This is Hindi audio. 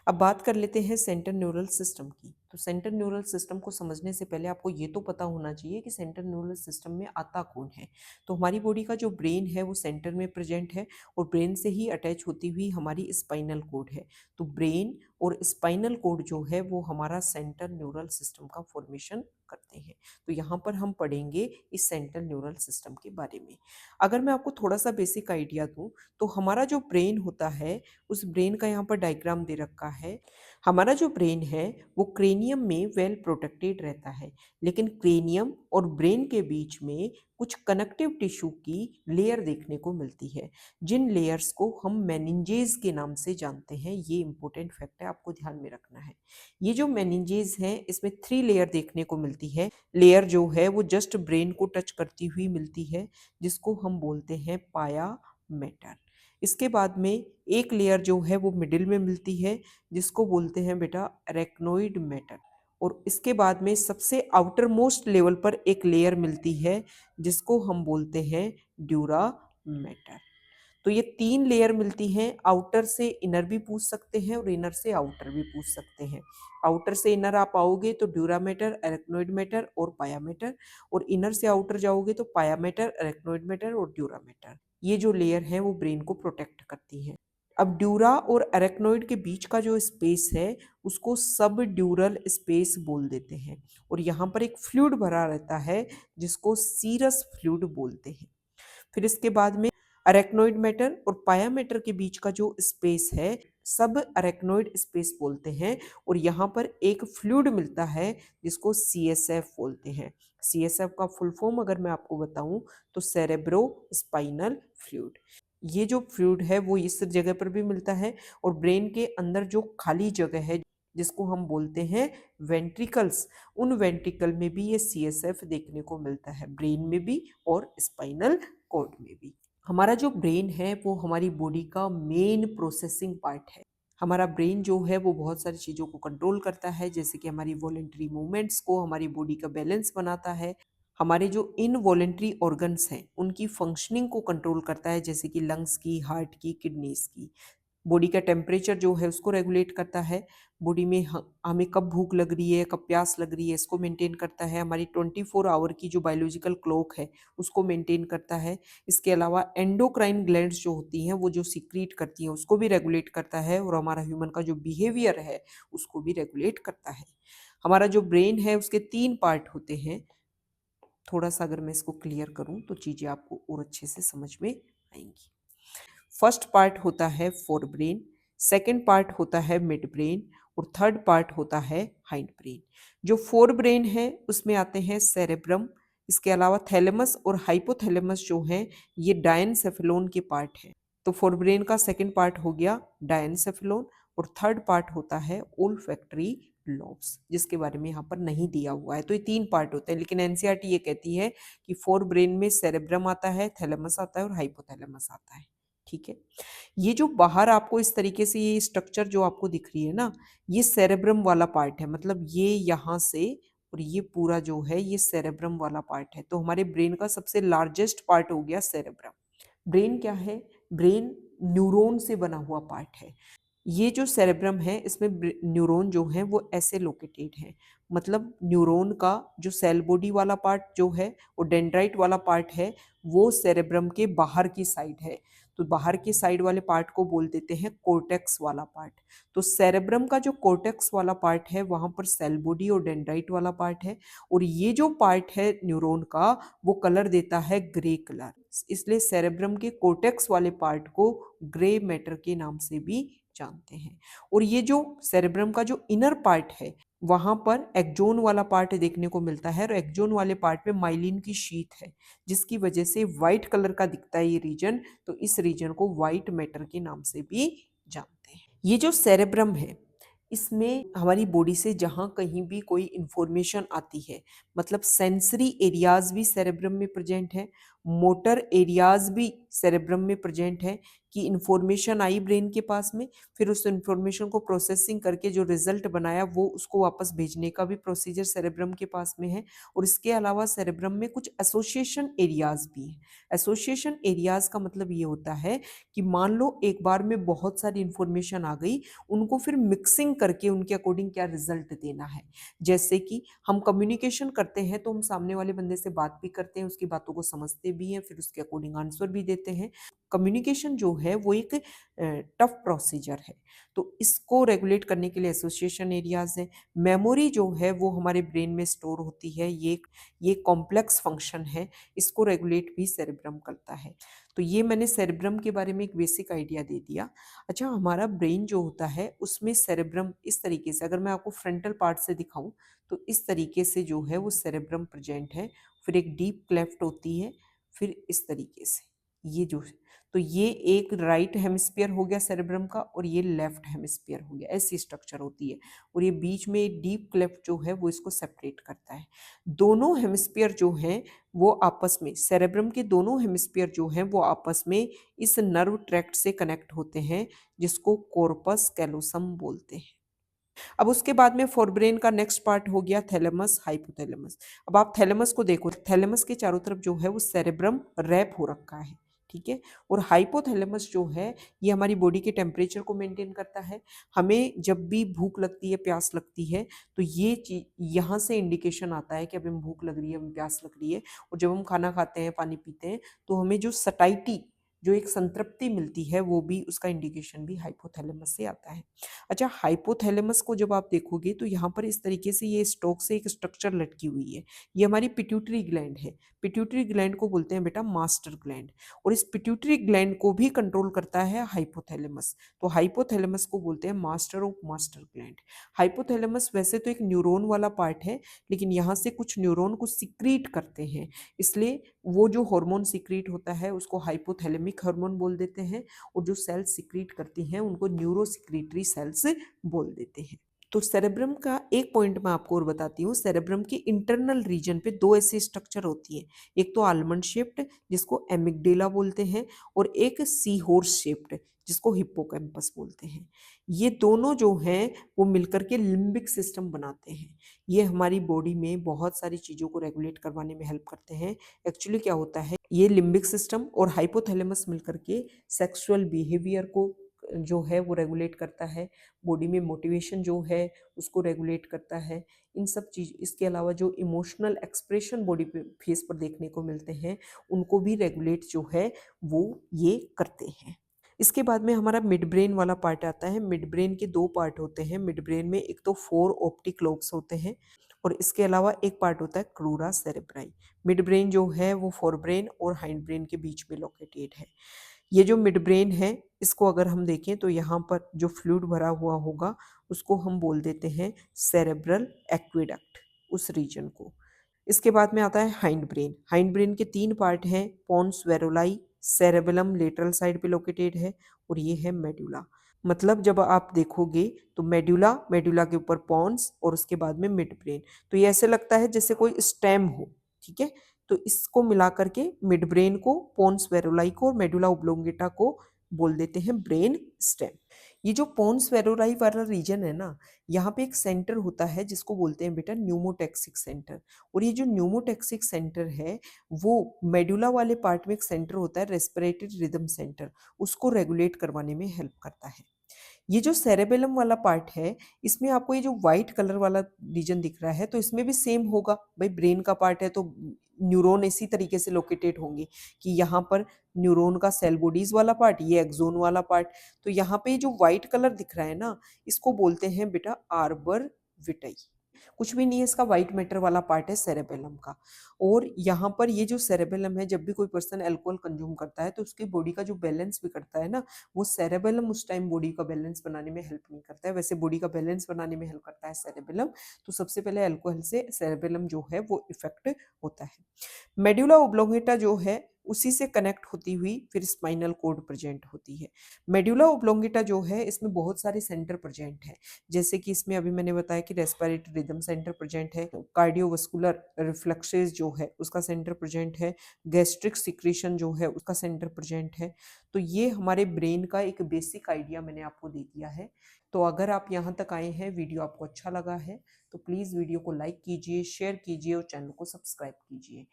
अब बात कर लेते हैं सेंट्रल न्यूरल सिस्टम की। तो सेंट्रल न्यूरल सिस्टम को समझने से पहले आपको ये तो पता होना चाहिए कि सेंट्रल न्यूरल सिस्टम में आता कौन है। तो हमारी बॉडी का जो ब्रेन है वो सेंटर में प्रेजेंट है और ब्रेन से ही अटैच होती हुई हमारी स्पाइनल कोड है। तो ब्रेन और स्पाइनल कोड जो है वो हमारा सेंट्रल न्यूरल सिस्टम का फॉर्मेशन करते हैं। तो यहाँ पर हम पढ़ेंगे इस सेंट्रल न्यूरल सिस्टम के बारे में। अगर मैं आपको थोड़ा सा बेसिक आइडिया दूँ तो हमारा जो ब्रेन होता है उस ब्रेन का यहाँ पर डायग्राम दे रखा है। हमारा जो ब्रेन है वो क्रेनियम में वेल प्रोटेक्टेड रहता है, लेकिन क्रेनियम और ब्रेन के बीच में कुछ कनेक्टिव टिश्यू की लेयर देखने को मिलती है, जिन लेयर्स को हम मेनिंजेस के नाम से जानते हैं। ये इंपॉर्टेंट फैक्ट है, आपको ध्यान में रखना है। ये जो मेनिंजेस हैं इसमें 3 लेयर देखने को मिलती है। लेयर जो है वो जस्ट ब्रेन को टच करती हुई मिलती है, जिसको हम बोलते हैं पाया मैटर। इसके बाद में एक लेयर जो है वो मिडिल में मिलती है, जिसको बोलते हैं बेटा अरेक्नोइड मैटर। और इसके बाद में सबसे आउटर मोस्ट लेवल पर एक लेयर मिलती है, जिसको हम बोलते हैं ड्यूरा मैटर। तो ये 3 लेयर मिलती हैं। आउटर से इनर भी पूछ सकते हैं और इनर से आउटर भी पूछ सकते हैं। आउटर से इनर आप आओगे तो ड्यूरा मैटर, अरेक्नोइड मैटर और पाया मैटर, और इनर से आउटर जाओगे तो पाया मैटर, अरेक्नोइड मैटर और ड्यूरा मैटर। ये जो लेयर है वो ब्रेन को प्रोटेक्ट करती है। अब ड्यूरा और अरेक्नोइड के बीच का जो स्पेस है उसको सब ड्यूरल स्पेस बोल देते हैं, और यहाँ पर एक फ्लूइड भरा रहता है जिसको सीरस फ्लूइड बोलते हैं। फिर इसके बाद में अरेक्नोइड मैटर और पाया मैटर के बीच का जो स्पेस है सब अरेक्नोइड स्पेस बोलते हैं, और यहाँ पर एक फ्लूइड मिलता है जिसको सीएसएफ बोलते हैं। सीएसएफ का फुल फॉर्म अगर मैं आपको बताऊं तो सेरेब्रो स्पाइनल फ्लूइड। ये जो फ्लूइड है वो इस जगह पर भी मिलता है, और ब्रेन के अंदर जो खाली जगह है जिसको हम बोलते हैं वेंट्रिकल्स, उन वेंट्रिकल में भी ये सीएसएफ देखने को मिलता है, ब्रेन में भी और स्पाइनल कॉर्ड में भी। हमारा जो ब्रेन है वो हमारी बॉडी का मेन प्रोसेसिंग पार्ट है। हमारा ब्रेन जो है वो बहुत सारी चीज़ों को कंट्रोल करता है, जैसे कि हमारी वॉलेंटरी मूवमेंट्स को, हमारी बॉडी का बैलेंस बनाता है, हमारे जो इनवॉलेंटरी ऑर्गन्स हैं उनकी फंक्शनिंग को कंट्रोल करता है, जैसे कि लंग्स की, हार्ट की, किडनीज की। बॉडी का टेम्परेचर जो है उसको रेगुलेट करता है। बॉडी में हमें कब भूख लग रही है, कब प्यास लग रही है, इसको मेंटेन करता है। हमारी 24 आवर की जो बायोलॉजिकल क्लॉक है उसको मेंटेन करता है। इसके अलावा एंडोक्राइन ग्लैंड्स जो होती हैं वो जो सीक्रेट करती हैं उसको भी रेगुलेट करता है, और हमारा ह्यूमन का जो बिहेवियर है उसको भी रेगुलेट करता है। हमारा जो ब्रेन है उसके 3 पार्ट होते हैं। थोड़ा सा अगर मैं इसको क्लियर करूं तो चीज़ें आपको और अच्छे से समझ में आएंगी। फर्स्ट पार्ट होता है फोर ब्रेन, सेकेंड पार्ट होता है मिड ब्रेन, और थर्ड पार्ट होता है हाइंड ब्रेन। जो फोर ब्रेन है उसमें आते हैं सेरेब्रम, इसके अलावा थैलेमस और हाइपोथैलेमस जो हैं ये डायनसेफेलोन के पार्ट है। तो फोर ब्रेन का सेकेंड पार्ट हो गया डायनसेफेलोन, और थर्ड पार्ट होता है ओल्फैक्टरी लॉब्स, जिसके बारे में यहाँ पर नहीं दिया हुआ है। तो ये 3 पार्ट होते हैं, लेकिन एनसीईआरटी ये कहती है कि फोर ब्रेन में सेरेब्रम आता है, थैलेमस आता है और हाइपोथैलेमस आता है। ठीक है। ये जो बाहर आपको इस तरीके से ये स्ट्रक्चर जो आपको दिख रही है ना, ये सेरेब्रम वाला पार्ट है, मतलब ये यहाँ से और ये पूरा जो है ये सेरेब्रम वाला पार्ट है। तो हमारे ब्रेन का सबसे लार्जेस्ट पार्ट हो गया सेरेब्रम। ब्रेन क्या है? ब्रेन न्यूरॉन से बना हुआ पार्ट है। ये जो सेरेब्रम है इसमें न्यूरॉन जो है वो ऐसे लोकेटेड है, मतलब न्यूरॉन का जो सेल बॉडी वाला पार्ट जो है वो डेंड्राइट वाला पार्ट है, वो सेरेब्रम के बाहर की साइड है। तो बाहर की साइड वाले पार्ट को बोल देते हैं कोर्टेक्स वाला पार्ट। तो सेरेब्रम का जो कोर्टेक्स वाला पार्ट है वहां पर सेल बॉडी और डेंड्राइट वाला पार्ट है, और ये जो पार्ट है न्यूरॉन का वो कलर देता है ग्रे कलर, इसलिए सेरेब्रम के कोर्टेक्स वाले पार्ट को ग्रे मैटर के नाम से भी जानते हैं। और ये जो सेरेब्रम का जो इनर पार्ट है वहां पर एक्सोन वाला पार्ट देखने को मिलता है, और एक्सोन वाले पार्ट में माइलिन की शीथ है, जिसकी वजह से व्हाइट कलर का दिखता है ये रीजन। तो इस रीजन को व्हाइट मैटर के नाम से भी जानते हैं। ये जो सेरेब्रम है इसमें हमारी बॉडी से जहाँ कहीं भी कोई इंफॉर्मेशन आती है, मतलब सेंसरी एरियाज भी सेरेब्रम में प्रेजेंट है, मोटर एरियाज भी सेरेब्रम में प्रेजेंट है कि इंफॉर्मेशन आई ब्रेन के पास में, फिर उस इंफॉर्मेशन को प्रोसेसिंग करके जो रिजल्ट बनाया वो उसको वापस भेजने का भी प्रोसीजर सेरेब्रम के पास में है। और इसके अलावा सेरेब्रम में कुछ एसोसिएशन एरियाज भी हैं। एसोसिएशन एरियाज का मतलब ये होता है कि मान लो एक बार में बहुत सारी इंफॉर्मेशन आ गई, उनको फिर मिक्सिंग करके उनके अकॉर्डिंग क्या रिजल्ट देना है। जैसे कि हम कम्युनिकेशन करते हैं तो हम सामने वाले बंदे से बात भी करते हैं, उसकी बातों को समझते भी हैं, फिर उसके अकॉर्डिंग आंसर भी देते हैं। कम्युनिकेशन जो है वो एक टफ प्रोसीजर है, तो इसको रेगुलेट करने के लिए एसोसिएशन एरियाज है। मेमोरी जो है वो हमारे ब्रेन में स्टोर होती है, ये कॉम्प्लेक्स फंक्शन है, इसको रेगुलेट भी सेरेब्रम करता है। तो ये मैंने सेरेब्रम के बारे में एक बेसिक आइडिया दे दिया। अच्छा, हमारा ब्रेन जो होता है उसमें सेरेब्रम इस तरीके से, अगर मैं आपको फ्रंटल पार्ट से दिखाऊं तो इस तरीके से जो है वो सेरेब्रम प्रेजेंट है, फिर एक डीप क्लेफ्ट होती है, फिर इस तरीके से ये जो, तो ये एक राइट हेमिस्फीयर हो गया सेरेब्रम का और ये लेफ्ट हेमिस्फीयर हो गया, ऐसी स्ट्रक्चर होती है। और ये बीच में एक डीप क्लेफ्ट जो है वो इसको सेपरेट करता है। दोनों हेमिस्फीयर जो हैं वो आपस में, सेरेब्रम के दोनों हेमिस्फीयर जो हैं वो आपस में इस नर्व ट्रैक्ट से कनेक्ट होते हैं, जिसको कॉर्पस कैलोसम बोलते हैं। अब उसके बाद में फोरब्रेन का नेक्स्ट पार्ट हो गया थैलेमस हाइपोथैलेमस। अब आप थैलेमस को देखो, थैलेमस के चारों तरफ जो है वो सेरेब्रम रैप हो रखा है, ठीक है। और हाइपोथैलेमस जो है ये हमारी बॉडी के टेम्परेचर को मेंटेन करता है। हमें जब भी भूख लगती है, प्यास लगती है, तो ये चीज यहाँ से इंडिकेशन आता है कि अब हमें भूख लग रही है, हमें प्यास लग रही है। और जब हम खाना खाते हैं, पानी पीते हैं, तो हमें जो सटाइटी, जो एक संतृप्ति मिलती है, वो भी उसका इंडिकेशन भी हाइपोथैलेमस से आता है। अच्छा, हाइपोथैलेमस को जब आप देखोगे तो यहाँ पर इस तरीके से ये स्टोक से एक स्ट्रक्चर लटकी हुई है, ये हमारी पिट्यूटरी ग्लैंड है। पिट्यूटरी ग्लैंड को बोलते हैं बेटा मास्टर ग्लैंड, और इस पिट्यूटरी ग्लैंड को भी कंट्रोल करता है हाइपोथैलेमस। तो हाइपोथैलेमस को बोलते हैं master of master gland. Hypothalamus वैसे तो एक न्यूरॉन वाला पार्ट है, लेकिन यहाँ से कुछ न्यूरॉन को सिक्रीट करते हैं, इसलिए वो जो हार्मोन सिक्रीट होता है उसको हाइपोथैलेमिक हार्मोन बोल देते हैं, और जो सेल्स सिक्रीट करती हैं उनको न्यूरो सिक्रीटरी सेल्स बोल देते हैं। तो सेरेब्रम का एक पॉइंट मैं आपको और बताती हूँ, सेरेब्रम की इंटरनल रीजन पे दो ऐसी स्ट्रक्चर होती है, एक तो आलमंड शेप्ड जिसको एमिगडेला बोलते हैं, और एक सी हॉर्स शेप्ड जिसको हिप्पोकैम्पस बोलते हैं। ये दोनों जो हैं वो मिलकर के लिम्बिक सिस्टम बनाते हैं। ये हमारी बॉडी में बहुत सारी चीज़ों को रेगुलेट करवाने में हेल्प करते हैं। एक्चुअली क्या होता है, ये लिम्बिक सिस्टम और हाइपोथैलेमस मिलकर के सेक्सुअल बिहेवियर को जो है वो रेगुलेट करता है, बॉडी में मोटिवेशन जो है उसको रेगुलेट करता है। इन सब चीज, इसके अलावा जो इमोशनल एक्सप्रेशन बॉडी पे फेस पर देखने को मिलते हैं उनको भी रेगुलेट जो है वो ये करते हैं। इसके बाद में हमारा मिड ब्रेन वाला पार्ट आता है। मिड ब्रेन के दो पार्ट होते हैं मिड ब्रेन में, एक तो 4 ऑप्टिक लोब्स होते हैं, और इसके अलावा एक पार्ट होता है क्रूरा सेरेब्राई। मिड ब्रेन जो है वो फोर ब्रेन और हाइंड ब्रेन के बीच में लोकेटेड है। ये जो मिड ब्रेन है, इसको अगर हम देखें तो यहाँ पर जो फ्लूइड भरा हुआ होगा उसको हम बोल देते हैं सेरेब्रल एक्वेडक्ट, उस रीजन को। इसके बाद में आता है हाइंड ब्रेन। हाइंड ब्रेन के 3 पार्ट हैं, पोन्स वेरोलाई, सेरेबेलम लेटरल साइड पे लोकेटेड है, और ये है मेडुला। मतलब जब आप देखोगे तो मेडुला, मेडुला के ऊपर पोन्स और उसके बाद में मिड ब्रेन, तो ये ऐसे लगता है जैसे कोई स्टेम हो, ठीक है। तो इसको मिला करके मिड ब्रेन को, पोन्स वेरोलाई को और मेडुला ओब्लोंगेटा को बोल देते हैं ब्रेन स्टेम। ये जो पोन्स वेरोलाई वाला रीजन है ना, यहाँ पे एक सेंटर होता है जिसको बोलते हैं बेटा न्यूमोटैक्सिक सेंटर। और ये जो न्यूमोटैक्सिक सेंटर है वो मेडुला वाले पार्ट में एक सेंटर होता है रेस्पिरेटरी रिदम सेंटर, उसको रेगुलेट करवाने में हेल्प करता है। ये जो सेरेबेलम वाला पार्ट है, इसमें आपको ये जो व्हाइट कलर वाला रीजन दिख रहा है, तो इसमें भी सेम होगा भाई, ब्रेन का पार्ट है तो न्यूरॉन इसी तरीके से लोकेटेड होंगे कि यहाँ पर न्यूरॉन का सेल बॉडीज वाला पार्ट, ये एक्सोन वाला पार्ट। तो यहाँ पे जो व्हाइट कलर दिख रहा है ना, इसको बोलते हैं बेटा आर्बर विटाई। कुछ भी नहीं है, इसका व्हाइट मैटर वाला पार्ट है सेरेबेलम का। और यहाँ पर ये जो सेरेबेलम है, जब भी कोई पर्सन अल्कोहल कंज्यूम करता है तो उसकी बॉडी का जो बैलेंस भी करता है ना, वो सेरेबेलम उस टाइम बॉडी का बैलेंस बनाने में हेल्प नहीं करता है, वैसे बॉडी का बैलेंस बनाने में हेल्प करता है सेरेबेलम। तो सबसे पहले अल्कोहल से सेरेबेलम जो है वो इफेक्ट होता है। मेडुला ओब्लोंगेटा जो है उसी से कनेक्ट होती हुई फिर स्पाइनल कोड प्रेजेंट होती है। मेडुला ओब्लोंगेटा जो है इसमें बहुत सारे सेंटर प्रेजेंट है, जैसे कि इसमें अभी मैंने बताया कि रेस्पिरेटरी रिदम सेंटर प्रेजेंट है, कार्डियोवास्कुलर रिफ्लेक्सेस जो है उसका सेंटर प्रेजेंट है, गैस्ट्रिक सिक्रीशन जो है उसका सेंटर प्रेजेंट है। तो ये हमारे ब्रेन का एक बेसिक आइडिया मैंने आपको दे दिया है। तो अगर आप यहाँ तक आए हैं, वीडियो आपको अच्छा लगा है, तो प्लीज़ वीडियो को लाइक कीजिए, शेयर कीजिए और चैनल को सब्सक्राइब कीजिए।